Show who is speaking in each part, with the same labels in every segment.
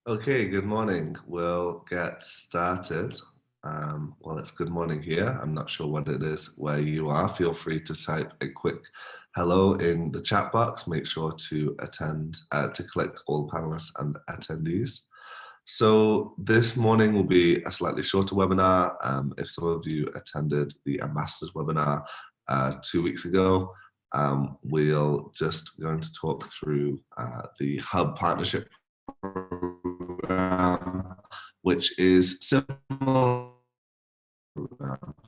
Speaker 1: Okay, good morning. We'll get started. Well, it's good morning here. I'm not sure what it is where you are. Feel free to type a quick hello in the chat box. Make sure to to click all panelists and attendees. So this morning will be a slightly shorter webinar. If some of you attended the Ambassadors webinar 2 weeks ago, we'll just going to talk through the Hub partnership program, which is similar.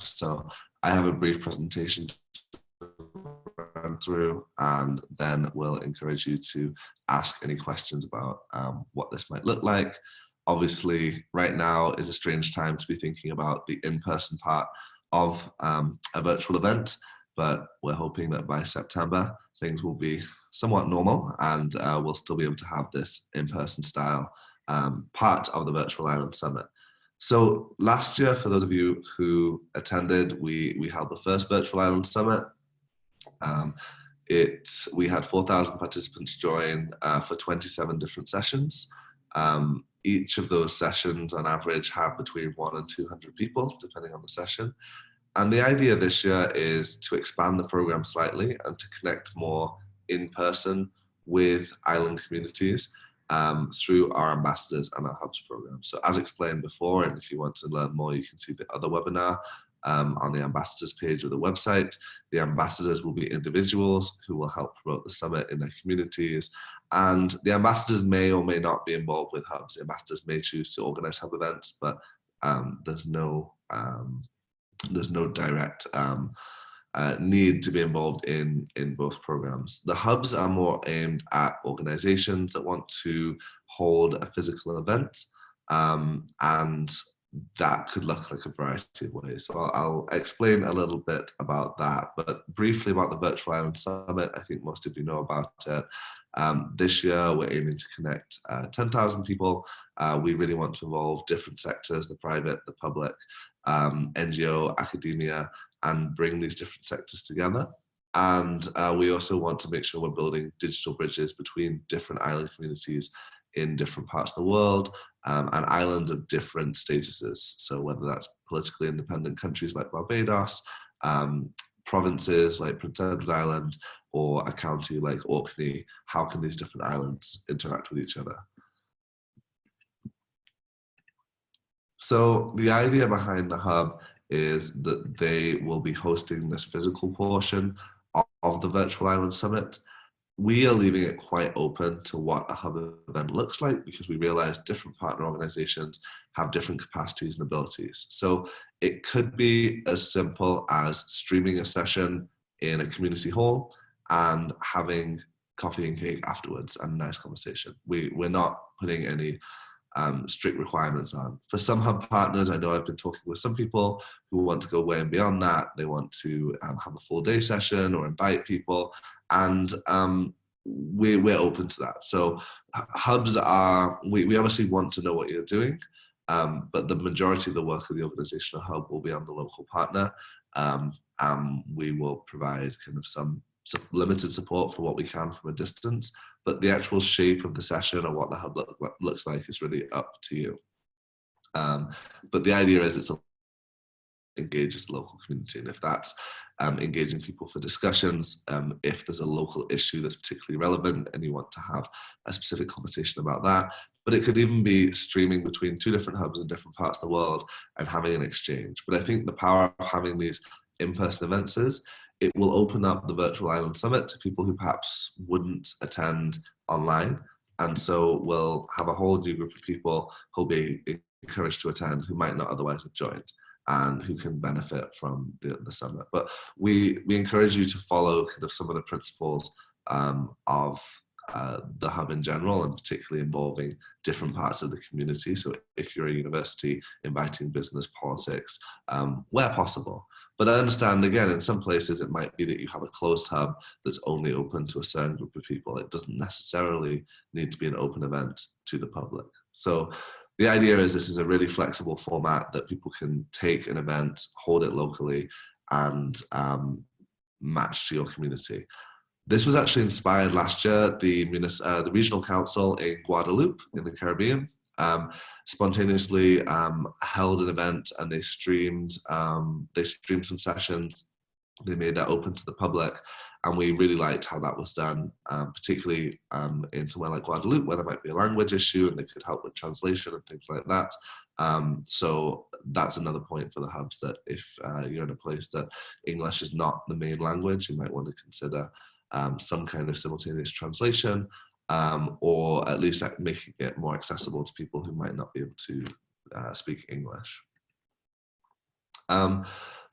Speaker 1: So I have a brief presentation to run through, and then we'll encourage you to ask any questions about what this might look like. Obviously, right now is a strange time to be thinking about the in-person part of a virtual event, but we're hoping that by September, things will be somewhat normal and we'll still be able to have this in-person style part of the Virtual Island Summit. So last year, for those of you who attended, we held the first Virtual Island Summit. We had 4,000 participants join for 27 different sessions. Each of those sessions on average have between 100 and 200 people, depending on the session. And the idea this year is to expand the program slightly and to connect more in person with island communities through our ambassadors and our hubs program. So as explained before, and if you want to learn more, you can see the other webinar on the ambassadors page of the website. The ambassadors will be individuals who will help promote the summit in their communities. And the ambassadors may or may not be involved with hubs. The ambassadors may choose to organize hub events, but there's no direct need to be involved in both programs. The hubs are more aimed at organizations that want to hold a physical event, and that could look like a variety of ways. So I'll explain a little bit about that, but briefly about the Virtual Island Summit, I think most of you know about it. This year, we're aiming to connect 10,000 people. We really want to involve different sectors, the private, the public, NGO, academia, and bring these different sectors together. And we also want to make sure we're building digital bridges between different island communities in different parts of the world, and islands of different statuses. So whether that's politically independent countries like Barbados, provinces like Prince Edward Island, or a county like Orkney, how can these different islands interact with each other? So the idea behind the hub is that they will be hosting this physical portion of the Virtual Island Summit. We are leaving it quite open to what a hub event looks like because we realize different partner organizations have different capacities and abilities. So it could be as simple as streaming a session in a community hall and having coffee and cake afterwards and a nice conversation. We're not putting any strict requirements on. For some hub partners, I know I've been talking with some people who want to go way and beyond that. They want to have a full day session or invite people, and we're open to that. So hubs are, we obviously want to know what you're doing, but the majority of the work of the organizational hub will be on the local partner. We will provide kind of some limited support for what we can from a distance, but the actual shape of the session or what the hub looks like is really up to you. But the idea is it's engages the local community, and if that's engaging people for discussions, if there's a local issue that's particularly relevant and you want to have a specific conversation about that, but it could even be streaming between two different hubs in different parts of the world and having an exchange. But I think the power of having these in-person events is it will open up the Virtual Island Summit to people who perhaps wouldn't attend online. And so we'll have a whole new group of people who'll be encouraged to attend who might not otherwise have joined and who can benefit from the summit. But we encourage you to follow kind of some of the principles of the hub in general, and particularly involving different parts of the community. So if you're a university, inviting business, politics, where possible. But I understand, again, in some places it might be that you have a closed hub that's only open to a certain group of people. It doesn't necessarily need to be an open event to the public. So the idea is this is a really flexible format that people can take an event, hold it locally, and match to your community. This was actually inspired last year. The regional council in Guadeloupe in the Caribbean spontaneously held an event, and they streamed some sessions. They made that open to the public, and we really liked how that was done, particularly in somewhere like Guadeloupe, where there might be a language issue and they could help with translation and things like that. So that's another point for the hubs, that if you're in a place that English is not the main language, you might want to consider some kind of simultaneous translation, or at least making it more accessible to people who might not be able to speak English.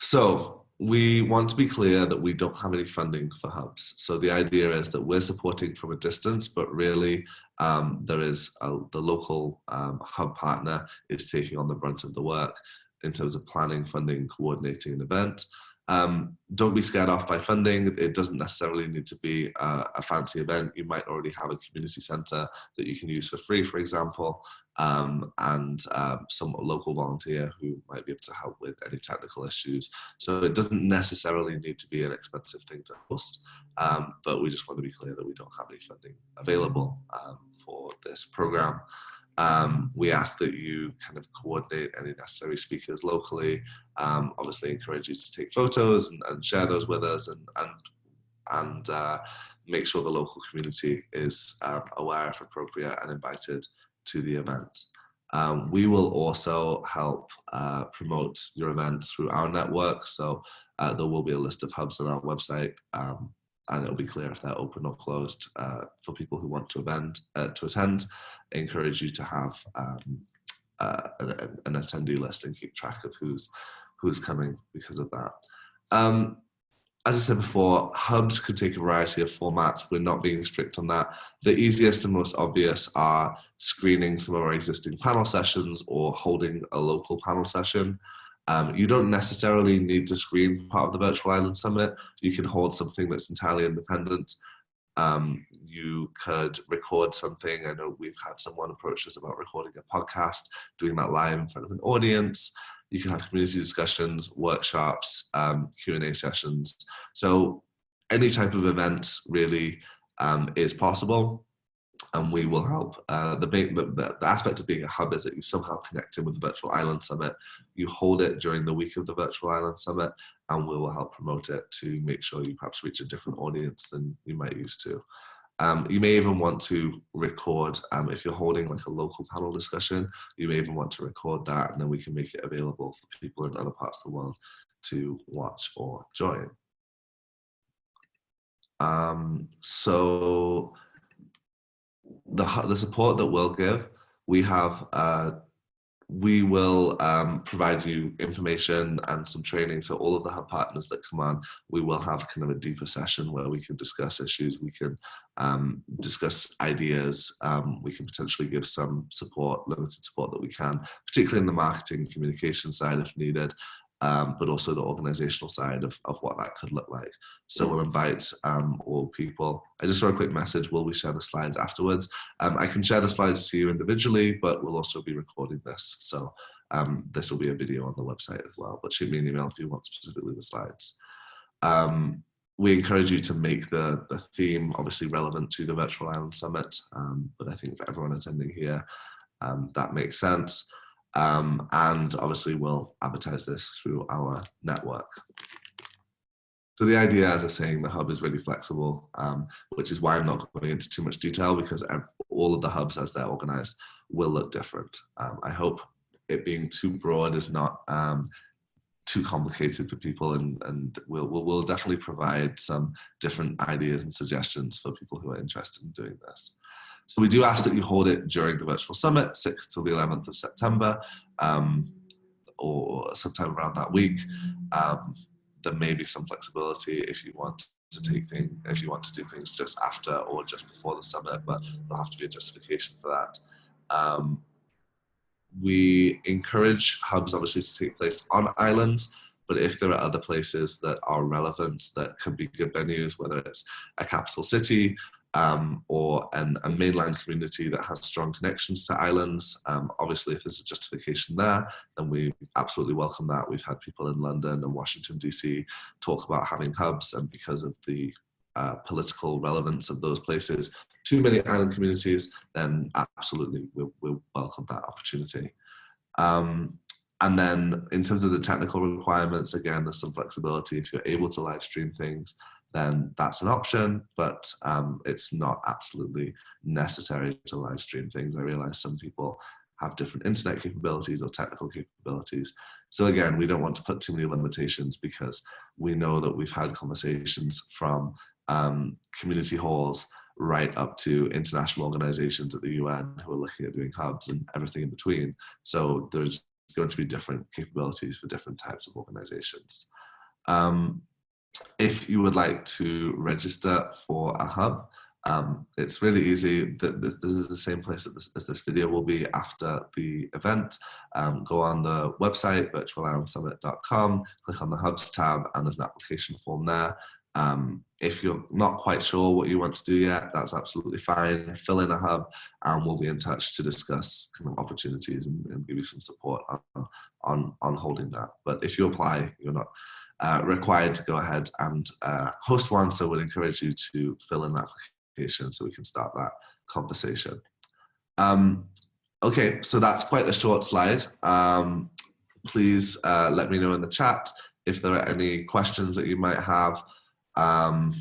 Speaker 1: So we want to be clear that we don't have any funding for hubs. So the idea is that we're supporting from a distance, but really there is the local hub partner is taking on the brunt of the work in terms of planning, funding, coordinating an event. Don't be scared off by funding. It doesn't necessarily need to be a fancy event. You might already have a community center that you can use for free, for example, and some local volunteer who might be able to help with any technical issues. So it doesn't necessarily need to be an expensive thing to host, but we just want to be clear that we don't have any funding available for this program. We ask that you kind of coordinate any necessary speakers locally. Obviously encourage you to take photos and share those with us, and make sure the local community is aware, if appropriate, and invited to the event. We will also help promote your event through our network. So there will be a list of hubs on our website, and it'll be clear if they're open or closed for people who want to attend. I encourage you to have an attendee list and keep track of who's coming because of that. As I said before, hubs could take a variety of formats. We're not being strict on that. The easiest and most obvious are screening some of our existing panel sessions or holding a local panel session. You don't necessarily need to screen part of the Virtual Island Summit. You can hold something that's entirely independent. You could record something. I know we've had someone approach us about recording a podcast, doing that live in front of an audience. You can have community discussions, workshops, Q&A sessions. So any type of event really is possible, and we will help. The aspect of being a hub is that you somehow connect in with the Virtual Island Summit. You hold it during the week of the Virtual Island Summit, and we will help promote it to make sure you perhaps reach a different audience than you might used to. You may even want to record, if you're holding like a local panel discussion, you may even want to record that, and then we can make it available for people in other parts of the world to watch or join. So the support that we'll give, we will provide you information and some training. So all of the hub partners that come on, we will have kind of a deeper session where we can discuss issues, we can discuss ideas, we can potentially give some support, limited support that we can, particularly in the marketing communication side if needed, but also the organizational side of what that could look like. So we'll invite all people. I just saw a quick message, will we share the slides afterwards? I can share the slides to you individually, but we'll also be recording this. So this will be a video on the website as well, but shoot me an email if you want specifically the slides. We encourage you to make the theme obviously relevant to the Virtual Island Summit, but I think for everyone attending here, that makes sense. And obviously we'll advertise this through our network. So the idea, as I was saying, the hub is really flexible, which is why I'm not going into too much detail, because all of the hubs as they're organized will look different. I hope it being too broad is not too complicated for people, and we'll definitely provide some different ideas and suggestions for people who are interested in doing this. So we do ask that you hold it during the virtual summit, 6th to the 11th of September, or sometime around that week. There may be some flexibility if you want to do things just after or just before the summit, but there'll have to be a justification for that. We encourage hubs obviously to take place on islands, but if there are other places that are relevant that can be good venues, whether it's a capital city, or a mainland community that has strong connections to islands. Obviously, if there's a justification there, then we absolutely welcome that. We've had people in London and Washington, DC talk about having hubs, and because of the political relevance of those places too many island communities, then absolutely we'll welcome that opportunity. And then in terms of the technical requirements, again, there's some flexibility. If you're able to live stream things, then that's an option, but it's not absolutely necessary to live stream things. I realize some people have different internet capabilities or technical capabilities. So again, we don't want to put too many limitations, because we know that we've had conversations from community halls right up to international organizations at the UN who are looking at doing hubs and everything in between. So there's going to be different capabilities for different types of organizations. If you would like to register for a hub, it's really easy. This is the same place as this video will be after the event. Go on the website, virtualislandsummit.com, click on the Hubs tab, and there's an application form there. If you're not quite sure what you want to do yet, that's absolutely fine. Fill in a hub, and we'll be in touch to discuss kind of opportunities and give you some support on holding that. But if you apply, you're not required to go ahead and host one, so we'd encourage you to fill in an application so we can start that conversation. Okay, so that's quite a short slide. Please let me know in the chat if there are any questions that you might have, and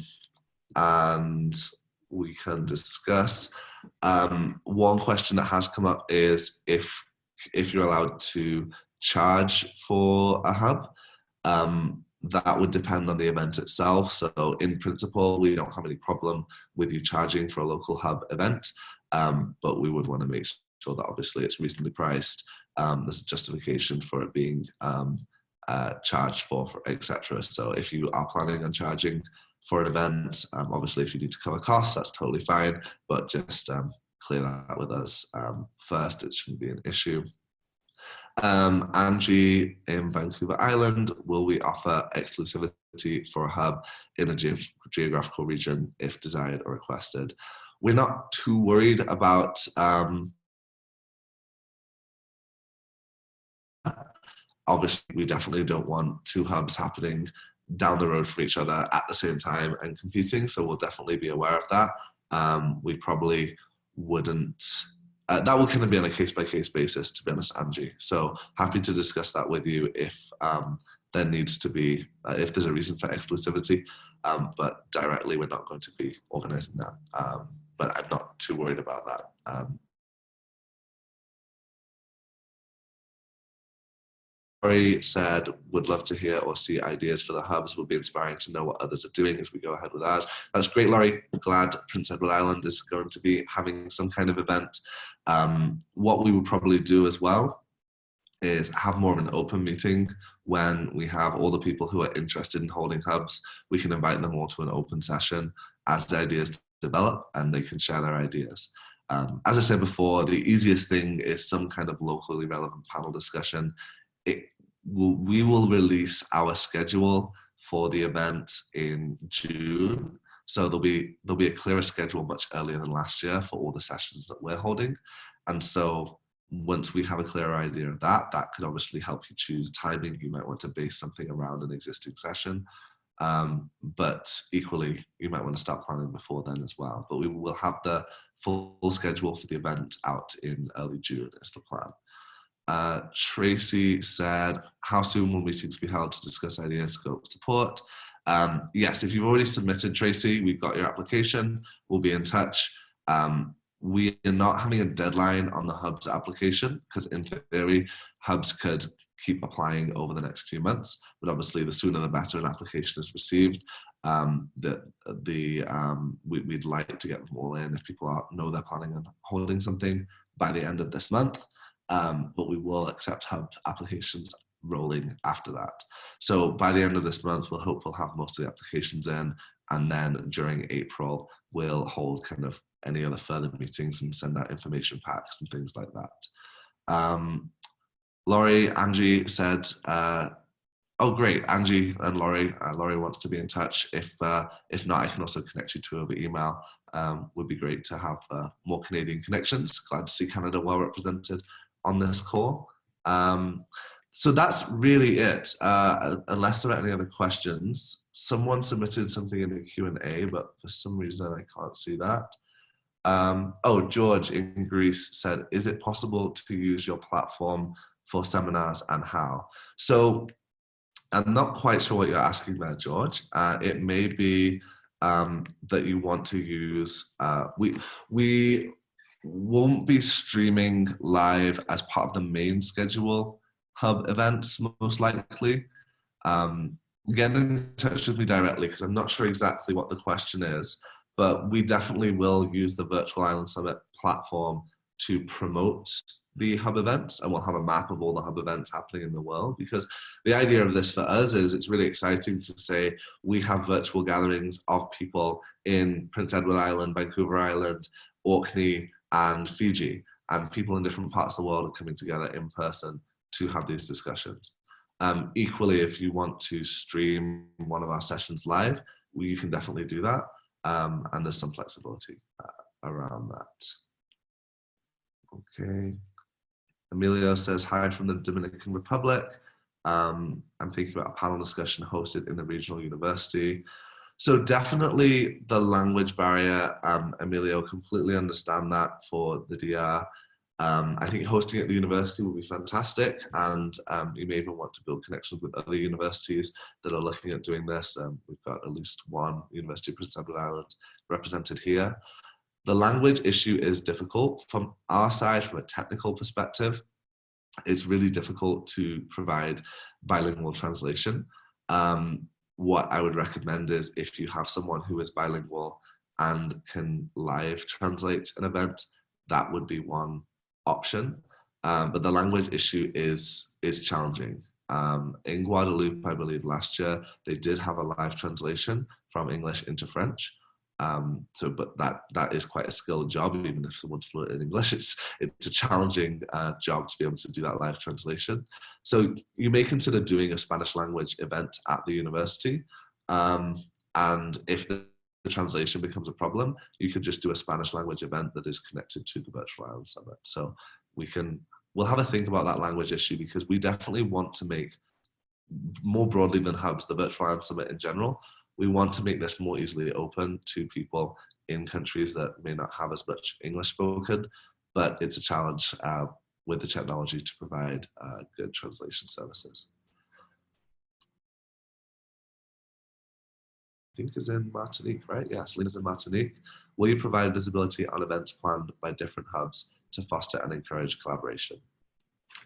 Speaker 1: we can discuss. One question that has come up is if you're allowed to charge for a hub. That would depend on the event itself. So in principle, we don't have any problem with you charging for a local hub event, but we would want to make sure that obviously it's reasonably priced. There's a justification for it being charged for etc. So if you are planning on charging for an event, obviously if you need to cover costs, that's totally fine, but just clear that with us first. It shouldn't be an issue. Angie in Vancouver Island, will we offer exclusivity for a hub in a geographical region if desired or requested? We're not too worried about obviously we definitely don't want two hubs happening down the road from each other at the same time and competing, so we'll definitely be aware of that. We probably wouldn't that will kind of be on a case-by-case basis, to be honest, Angie. So happy to discuss that with you if there needs to be, if there's a reason for exclusivity, but directly we're not going to be organising that. But I'm not too worried about that. Laurie said, would love to hear or see ideas for the hubs. Would be inspiring to know what others are doing as we go ahead with ours. That's great, Laurie. Glad Prince Edward Island is going to be having some kind of event. What we would probably do as well is have more of an open meeting when we have all the people who are interested in holding hubs. We can invite them all to an open session as the ideas develop, and they can share their ideas. As I said before, the easiest thing is some kind of locally relevant panel discussion. We will release our schedule for the event in June, so there'll be a clearer schedule much earlier than last year for all the sessions that we're holding. And so once we have a clearer idea of that, that could obviously help you choose timing. You might want to base something around an existing session, but equally you might want to start planning before then as well. But we will have the full schedule for the event out in early June is the plan. Tracy said, how soon will meetings be held to discuss ideas, scope, support? Yes, if you've already submitted, Tracy, we've got your application. We'll be in touch. We are not having a deadline on the Hubs application because in theory, Hubs could keep applying over the next few months, but obviously the sooner the better an application is received. We'd like to get them all in if people know they're planning on holding something by the end of this month. But we will accept hub applications rolling after that. So by the end of this month, we'll hope we'll have most of the applications in, and then during April, we'll hold kind of any other further meetings and send out information packs and things like that. Laurie, Angie said, oh great, Angie and Laurie. Laurie wants to be in touch. If not, I can also connect you to over email. Would be great to have more Canadian connections. Glad to see Canada well represented on this call. So that's really it. Unless there are any other questions. Someone submitted something in the Q&A, but for some reason I can't see that. Oh, George in Greece said, is it possible to use your platform for seminars and how? So I'm not quite sure what you're asking there, George. It may be that you want to use, we won't be streaming live as part of the main schedule hub events, most likely. Get in touch with me directly because I'm not sure exactly what the question is, but we definitely will use the Virtual Island Summit platform to promote the hub events, and we'll have a map of all the hub events happening in the world, because the idea of this for us is it's really exciting to say we have virtual gatherings of people in Prince Edward Island, Vancouver Island, Orkney and Fiji, and people in different parts of the world are coming together in person to have these discussions. Equally, if you want to stream one of our sessions live, you can definitely do that, and there's some flexibility around that. Okay. Emilio says, hi from the Dominican Republic. I'm thinking about a panel discussion hosted in the regional university. So definitely the language barrier, Emilio, completely understand that for the DR. I think hosting at the university will be fantastic, and you may even want to build connections with other universities that are looking at doing this. We've got at least one University of Prince Edward Island represented here. The language issue is difficult. From our side, from a technical perspective, it's really difficult to provide bilingual translation. What I would recommend is if you have someone who is bilingual and can live translate an event, that would be one option. But the language issue is challenging. In Guadeloupe, I believe last year, they did have a live translation from English into French. But that is quite a skilled job, even if someone's fluent in English. It's a challenging job to be able to do that live translation. So you may consider doing a Spanish language event at the university. And if the translation becomes a problem, you could just do a Spanish language event that is connected to the Virtual Island Summit. So we'll have a think about that language issue, because we definitely want to make, more broadly than hubs, the Virtual Island Summit in general, we want to make this more easily open to people in countries that may not have as much English spoken, but it's a challenge with the technology to provide good translation services. I think is in Martinique, right? Yes, Lena's in Martinique. Will you provide visibility on events planned by different hubs to foster and encourage collaboration?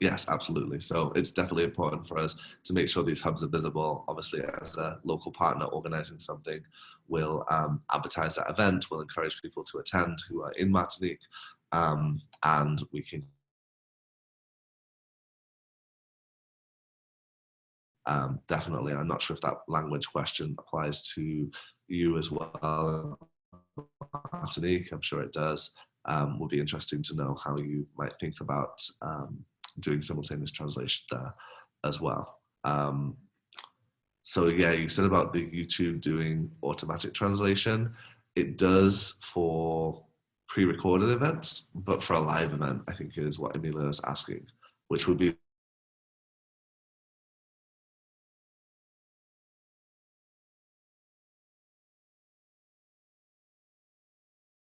Speaker 1: Yes, absolutely. So it's definitely important for us to make sure these hubs are visible. Obviously, as a local partner organizing something, we'll advertise that event, we'll encourage people to attend who are in Martinique, and we can definitely, I'm not sure if that language question applies to you as well, Martinique. I'm sure it does. Would be interesting to know how you might think about doing simultaneous translation there as well. So yeah, you said about the YouTube doing automatic translation. It does for pre-recorded events, but for a live event, I think is what Emilio is asking, which would be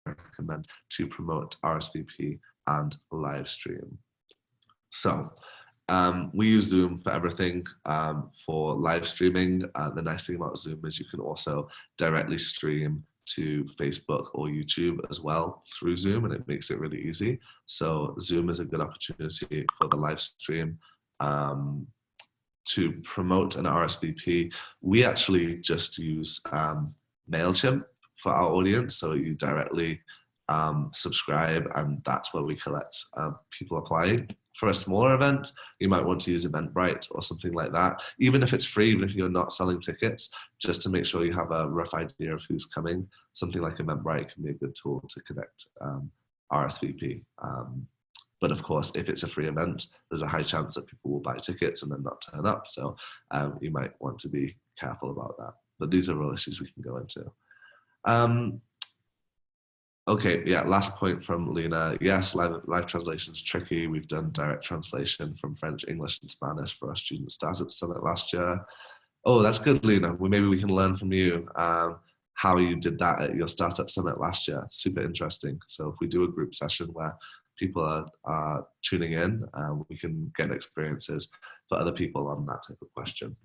Speaker 1: recommend to promote RSVP and live stream. So we use Zoom for everything. For live streaming, the nice thing about Zoom is you can also directly stream to Facebook or YouTube as well through Zoom, and it makes it really easy. So Zoom is a good opportunity for the live stream. To promote an RSVP, we actually just use MailChimp for our audience. So you directly subscribe, and that's where we collect people applying. For a smaller event, you might want to use Eventbrite or something like that. Even if it's free, even if you're not selling tickets, just to make sure you have a rough idea of who's coming, something like Eventbrite can be a good tool to connect RSVP. But of course, if it's a free event, there's a high chance that people will buy tickets and then not turn up. So you might want to be careful about that. But these are all issues we can go into. Okay, yeah, last point from Lena. Yes, live translation is tricky. We've done direct translation from French, English, and Spanish for our Student Startup Summit last year. Oh, that's good, Lena. Maybe we can learn from you. how you did that at your startup summit last year. Super interesting. So if we do a group session where people are tuning in, we can get experiences for other people on that type of question.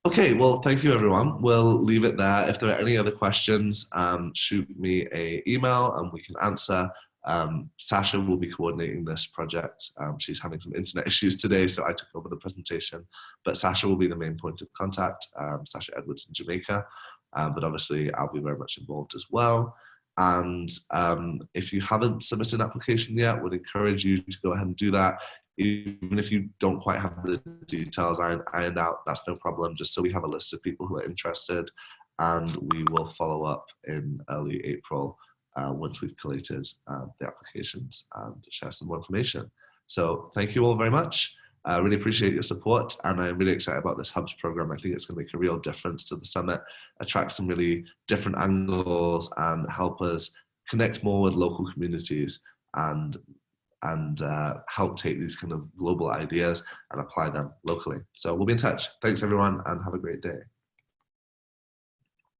Speaker 1: Okay, well, thank you, everyone. We'll leave it there. If there are any other questions, shoot me an email and we can answer. Sasha will be coordinating this project. She's having some internet issues today, so I took over the presentation. But Sasha will be the main point of contact, Sasha Edwards in Jamaica. But obviously, I'll be very much involved as well. And if you haven't submitted an application yet, would encourage you to go ahead and do that. Even if you don't quite have the details ironed out, that's no problem, just so we have a list of people who are interested, and we will follow up in early April once we've collated the applications and share some more information. So thank you all very much. I really appreciate your support, and I'm really excited about this Hubs program. I think it's going to make a real difference to the summit, attract some really different angles, and help us connect more with local communities and help take these kind of global ideas and apply them locally. So we'll be in touch. Thanks, everyone, and have a great day.